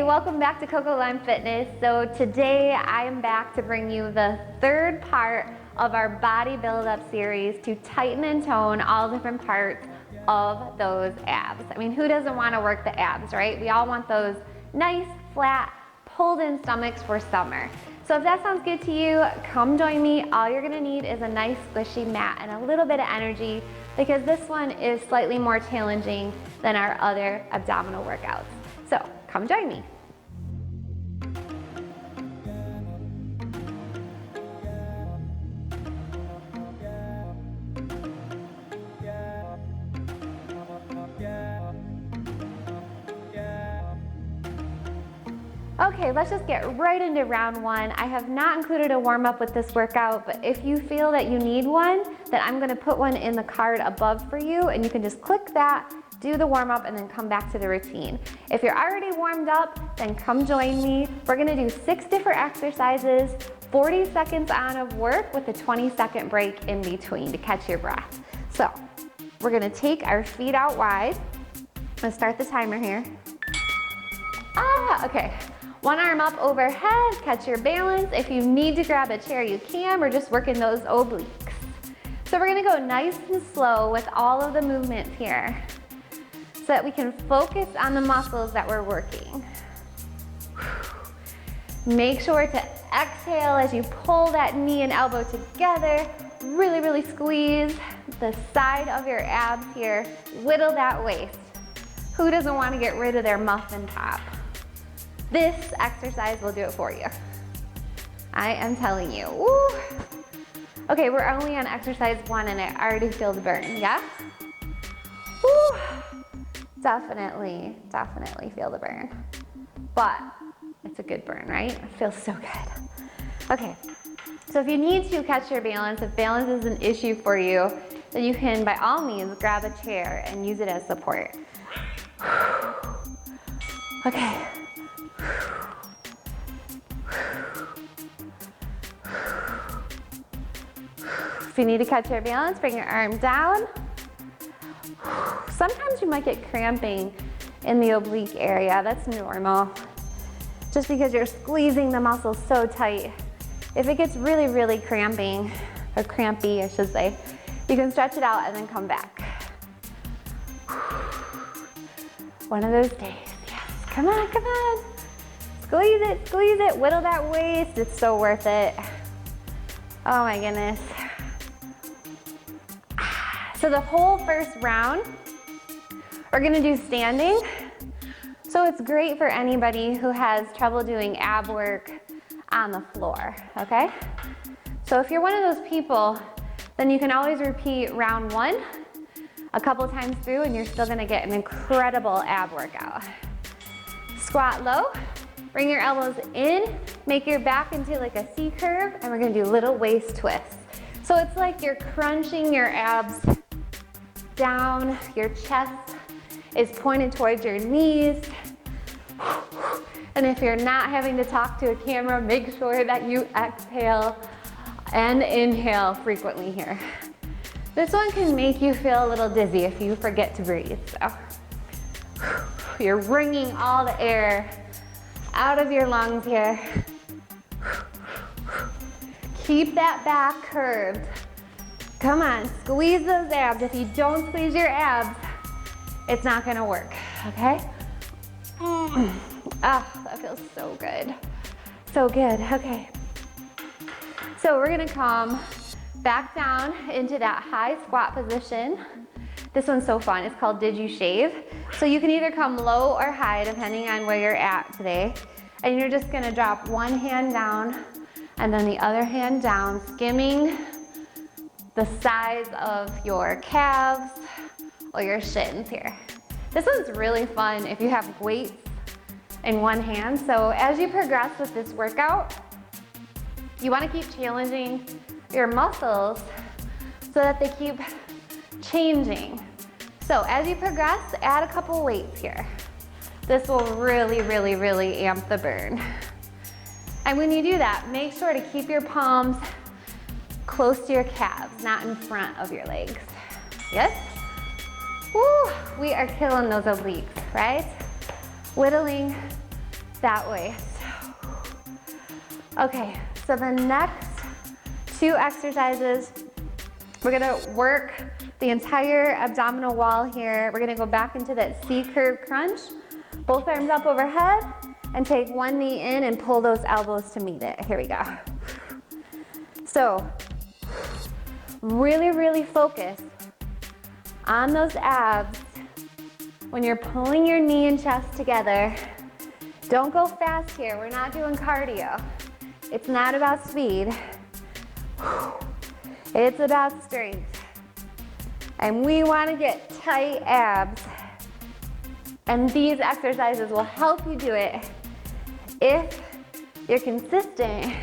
Hey, welcome back to Coco Lime Fitness. So today I am back to bring you the third part of our body build-up series to tighten and tone all different parts of those abs. I mean, who doesn't want to work the abs, right? We all want those nice, flat, pulled-in stomachs for summer. So if that sounds good to you, come join me. All you're gonna need is a nice squishy mat and a little bit of energy because this one is slightly more challenging than our other abdominal workouts. So come join me. Okay, let's just get right into round one. I have not included a warm-up with this workout, but if you feel that you need one, then I'm gonna put one in the card above for you, and you can just click that, do the warm-up, and then come back to the routine. If you're already warmed up, then come join me. We're gonna do 6 different exercises, 40 seconds on of work with a 20-second break in between to catch your breath. So, we're gonna take our feet out wide. Let's start the timer here. Okay. One arm up overhead, catch your balance. If you need to grab a chair, you can. We're just working those obliques. So we're gonna go nice and slow with all of the movements here so that we can focus on the muscles that we're working. Make sure to exhale as you pull that knee and elbow together. Really, really squeeze the side of your abs here. Whittle that waist. Who doesn't want to get rid of their muffin top? This exercise will do it for you. I am telling you. Woo. Okay, we're only on exercise 1 and I already feel the burn, yeah? Woo. Definitely feel the burn. But it's a good burn, right? It feels so good. Okay, so if you need to catch your balance, if balance is an issue for you, then you can, by all means, grab a chair and use it as support. Okay. If you need to catch your balance, bring your arm down. Sometimes you might get cramping in the oblique area. That's normal. Just because you're squeezing the muscles so tight. If it gets really, really cramping, or crampy, I should say, you can stretch it out and then come back. One of those days, yes. Come on, come on. Squeeze it, whittle that waist. It's so worth it. Oh my goodness. So the whole first round, we're gonna do standing. So it's great for anybody who has trouble doing ab work on the floor, okay? So if you're one of those people, then you can always repeat round 1 a couple times through and you're still gonna get an incredible ab workout. Squat low, bring your elbows in, make your back into like a C curve, and we're gonna do little waist twists. So it's like you're crunching your abs down, your chest is pointed towards your knees. And if you're not having to talk to a camera, make sure that you exhale and inhale frequently here. This one can make you feel a little dizzy if you forget to breathe. So you're wringing all the air out of your lungs here. Keep that back curved. Come on, squeeze those abs. If you don't squeeze your abs, it's not gonna work, okay? Oh, that feels so good. So good, okay. So we're gonna come back down into that high squat position. This one's so fun, it's called Did You Shave? So you can either come low or high depending on where you're at today. And you're just gonna drop one hand down and then the other hand down, skimming the sides of your calves or your shins here. This one's really fun if you have weights in one hand. So as you progress with this workout, you wanna keep challenging your muscles so that they keep changing. So as you progress, add a couple weights here. This will really, really, really amp the burn. And when you do that, make sure to keep your palms close to your calves, not in front of your legs. Yes? Woo, we are killing those obliques, right? Whittling that waist. Okay, so the next 2 exercises, we're gonna work the entire abdominal wall here. We're gonna go back into that C curve crunch. Both arms up overhead and take one knee in and pull those elbows to meet it. Here we go. So, really focus on those abs when you're pulling your knee and chest together. Don't go fast here. We're not doing cardio. It's not about speed. It's about strength. And we want to get tight abs. And these exercises will help you do it if you're consistent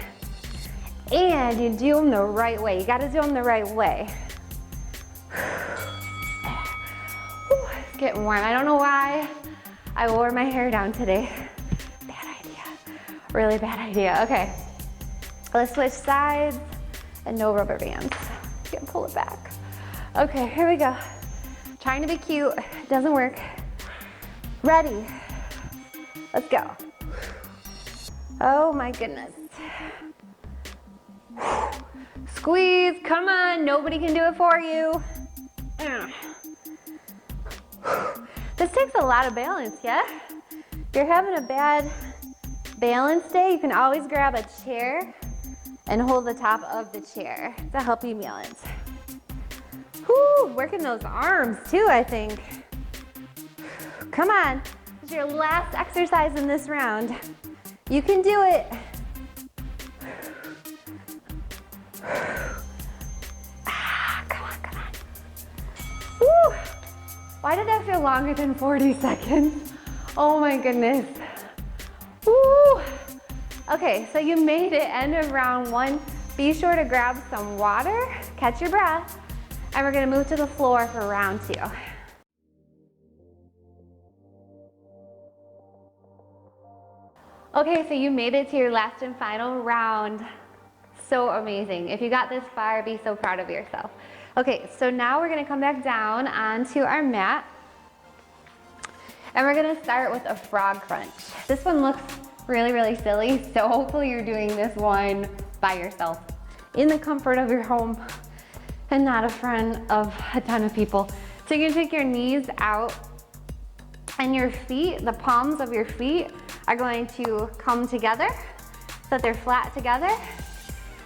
and you do them the right way. You got to do them the right way. It's getting warm. I don't know why I wore my hair down today. Bad idea. Really bad idea. Okay. Let's switch sides and no rubber bands. You can pull it back. Okay, here we go. Trying to be cute. Doesn't work. Ready. Let's go. Oh my goodness. Squeeze, come on, nobody can do it for you. This takes a lot of balance, yeah? If you're having a bad balance day, you can always grab a chair and hold the top of the chair to help you balance. Whew, working those arms too, I think. Come on, this is your last exercise in this round. You can do it. Come on. Woo! Why did that feel longer than 40 seconds? Oh my goodness. Woo! Okay, so you made it, end of round 1. Be sure to grab some water, catch your breath, and we're gonna move to the floor for round 2. Okay, so you made it to your last and final round. So amazing. If you got this far, be so proud of yourself. Okay, so now we're gonna come back down onto our mat, and we're gonna start with a frog crunch. This one looks really silly, so hopefully you're doing this one by yourself in the comfort of your home and not in front of a ton of people. So you're gonna take your knees out and your feet, the palms of your feet are going to come together so that they're flat together,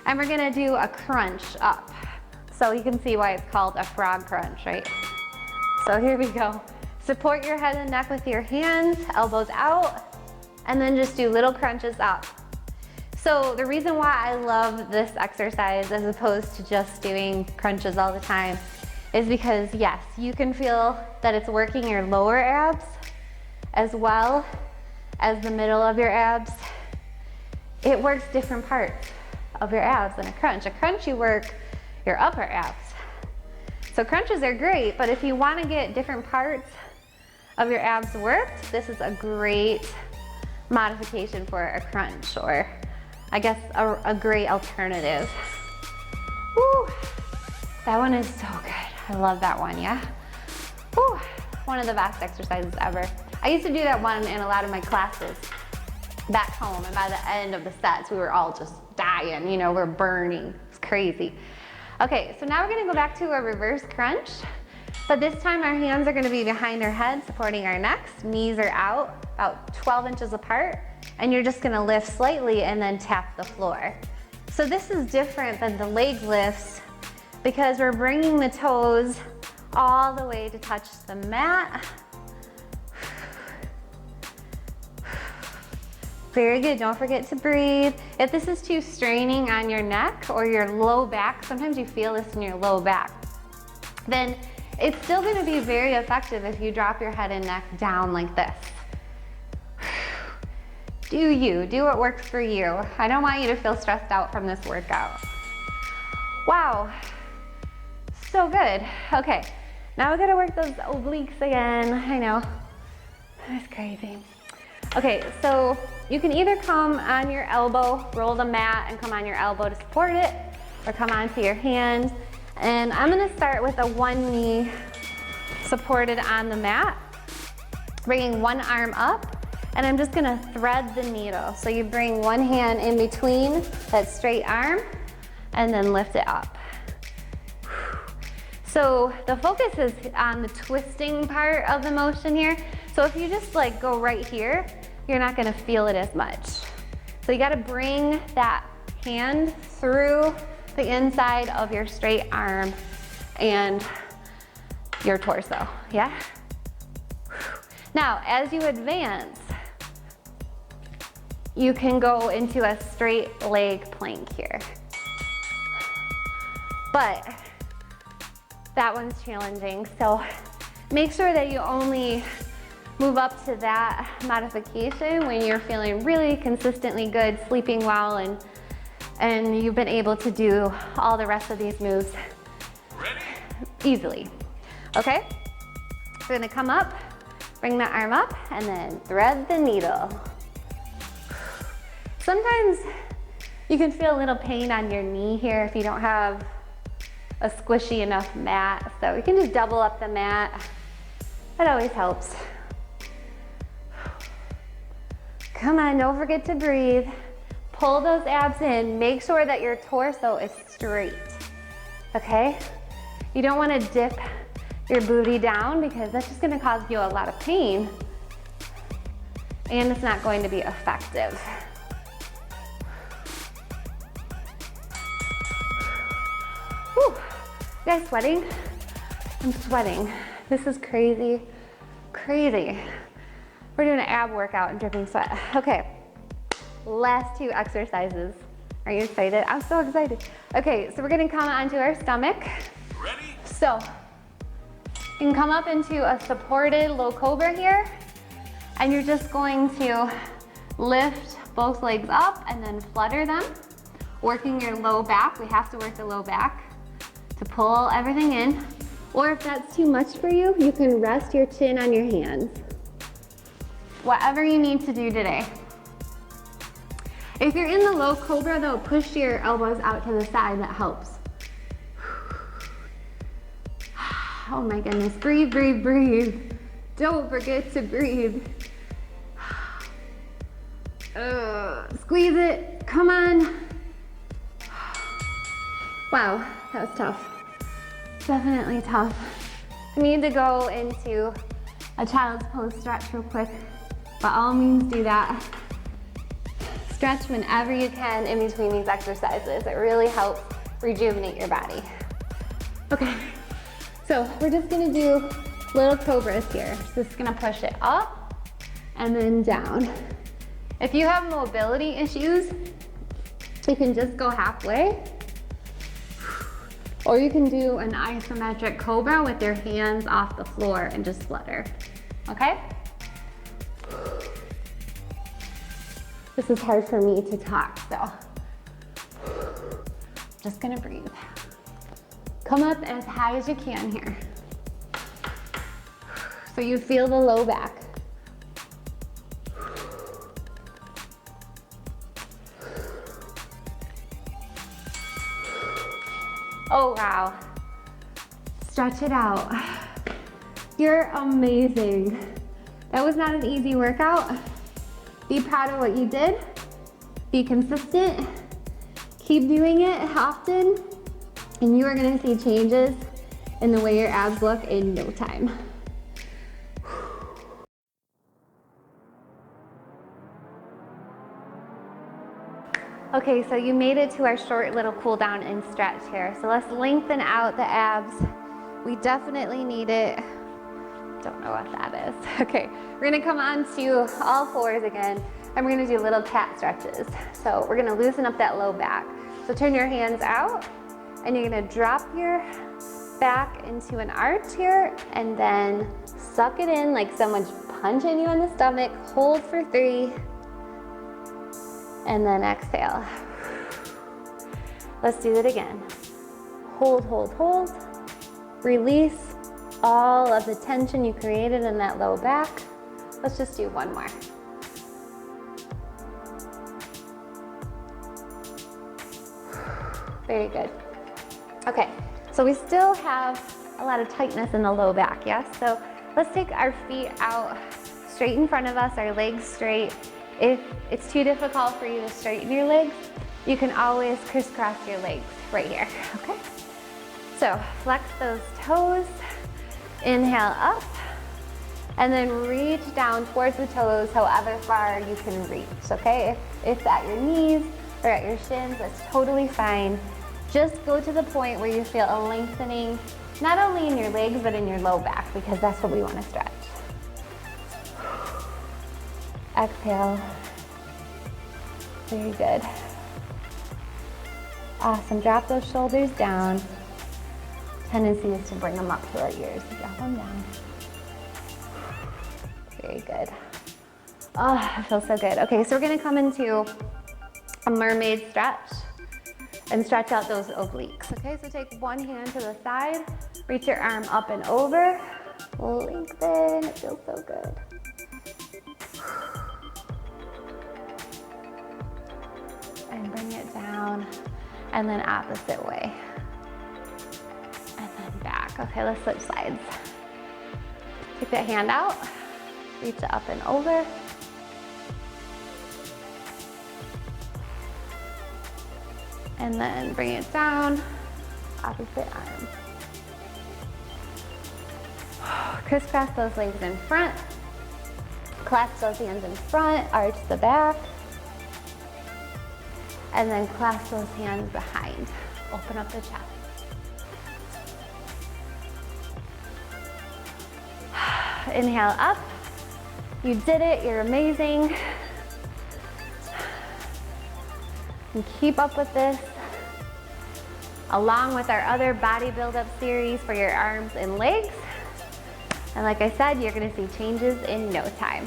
and we're gonna do a crunch up. So you can see why it's called a frog crunch, right? So here we go. Support your head and neck with your hands, elbows out, and then just do little crunches up. So the reason why I love this exercise as opposed to just doing crunches all the time is because yes, you can feel that it's working your lower abs as well as the middle of your abs. It works different parts of your abs than a crunch. A crunch, you work your upper abs. So crunches are great, but if you want to get different parts of your abs worked, this is a great modification for a crunch, or I guess a great alternative. Woo! That one is so good. I love that one, yeah? Woo! One of the best exercises ever. I used to do that one in a lot of my classes back home, and by the end of the sets, we were all just dying, you know, we're burning. It's crazy. Okay, so now we're gonna go back to a reverse crunch, but this time our hands are gonna be behind our head, supporting our necks. Knees are out, about 12 inches apart, and you're just gonna lift slightly and then tap the floor. So this is different than the leg lifts because we're bringing the toes all the way to touch the mat. Very good, don't forget to breathe. If this is too straining on your neck or your low back, sometimes you feel this in your low back, then it's still gonna be very effective if you drop your head and neck down like this. Do you, do what works for you. I don't want you to feel stressed out from this workout. Wow, so good. Okay, now we gotta work those obliques again. I know, that's crazy. Okay, so you can either come on your elbow, roll the mat and come on your elbow to support it, or come onto your hand. And I'm gonna start with a one knee supported on the mat, bringing one arm up And I'm just gonna thread the needle. So you bring one hand in between that straight arm and then lift it up. So the focus is on the twisting part of the motion here. So if you just like go right here, you're not gonna feel it as much. So you gotta bring that hand through the inside of your straight arm and your torso, yeah? Now, as you advance, you can go into a straight leg plank here. But that one's challenging, so make sure that you only move up to that modification when you're feeling really consistently good, sleeping well, and you've been able to do all the rest of these moves easily. Okay? We're gonna come up, bring the arm up, and then thread the needle. Sometimes you can feel a little pain on your knee here if you don't have a squishy enough mat, so you can just double up the mat. That always helps. Come on, don't forget to breathe. Pull those abs in. Make sure that your torso is straight, okay? You don't want to dip your booty down because that's just going to cause you a lot of pain and it's not going to be effective. Whew. You guys sweating? I'm sweating. This is crazy, crazy. We're doing an ab workout and dripping sweat. Okay, last two exercises. Are you excited? I'm so excited. Okay, so we're gonna come onto our stomach. Ready? So, you can come up into a supported low cobra here, and you're just going to lift both legs up and then flutter them, working your low back. We have to work the low back to pull everything in. Or if that's too much for you, you can rest your chin on your hands. Whatever you need to do today. If you're in the low cobra though, push your elbows out to the side, that helps. Oh my goodness, breathe, breathe, breathe. Don't forget to breathe. Squeeze it, come on. Wow, that was tough. Definitely tough. I need to go into a child's pose stretch real quick. By all means, do that. Stretch whenever you can in between these exercises. It really helps rejuvenate your body. Okay, so we're just gonna do little cobras here. So just gonna push it up and then down. If you have mobility issues, you can just go halfway. Or you can do an isometric cobra with your hands off the floor and just flutter, okay? This is hard for me to talk, so just gonna breathe. Come up as high as you can here. So you feel the low back. Oh wow, stretch it out. You're amazing. That was not an easy workout. Be proud of what you did. Be consistent. Keep doing it often, and you are gonna see changes in the way your abs look in no time. Okay, so you made it to our short little cool down and stretch here. So let's lengthen out the abs. We definitely need it. Don't know what that is. Okay, we're gonna come on to all fours again, and we're gonna do little cat stretches. So we're gonna loosen up that low back. So turn your hands out, and you're gonna drop your back into an arch here, and then suck it in like someone's punching you in the stomach. Hold for 3. And then exhale. Let's do it again. Hold, hold, hold. Release all of the tension you created in that low back. Let's just do one more. Very good. Okay, so we still have a lot of tightness in the low back, yes? So let's take our feet out straight in front of us, our legs straight. If it's too difficult for you to straighten your legs, you can always crisscross your legs right here, okay? So flex those toes, inhale up, and then reach down towards the toes however far you can reach, okay? If at your knees or at your shins, that's totally fine. Just go to the point where you feel a lengthening, not only in your legs, but in your low back, because that's what we want to stretch. Exhale. Very good. Awesome. Drop those shoulders down. Tendency is to bring them up to our ears. So drop them down. Very good. Oh, it feels so good. Okay, so we're gonna come into a mermaid stretch and stretch out those obliques. Okay, so take one hand to the side, reach your arm up and over, lengthen. It feels so good. And bring it down, and then opposite way. And then back. Okay, let's switch sides. Take that hand out, reach it up and over. And then bring it down, opposite arm. Crisscross those legs in front, clasp those hands in front, arch the back. And then clasp those hands behind. Open up the chest. Inhale up. You did it, you're amazing. And keep up with this, along with our other body build-up series for your arms and legs. And like I said, you're gonna see changes in no time.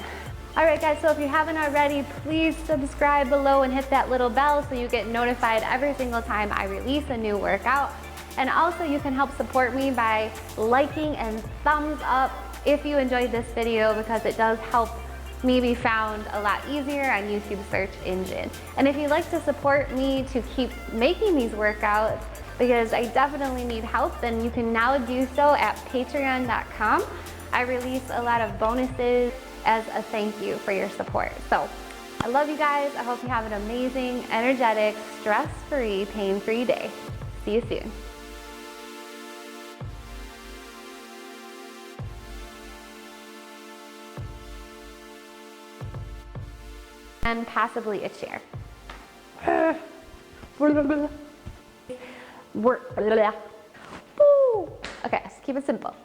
All right guys, so if you haven't already, please subscribe below and hit that little bell so you get notified every single time I release a new workout. And also you can help support me by liking and thumbs up if you enjoyed this video, because it does help me be found a lot easier on YouTube search engine. And if you'd like to support me to keep making these workouts, because I definitely need help, then you can now do so at patreon.com. I release a lot of bonuses as a thank you for your support. So I love you guys. I hope you have an amazing, energetic, stress-free, pain-free day. See you soon. And possibly a chair. Okay, let's keep it simple.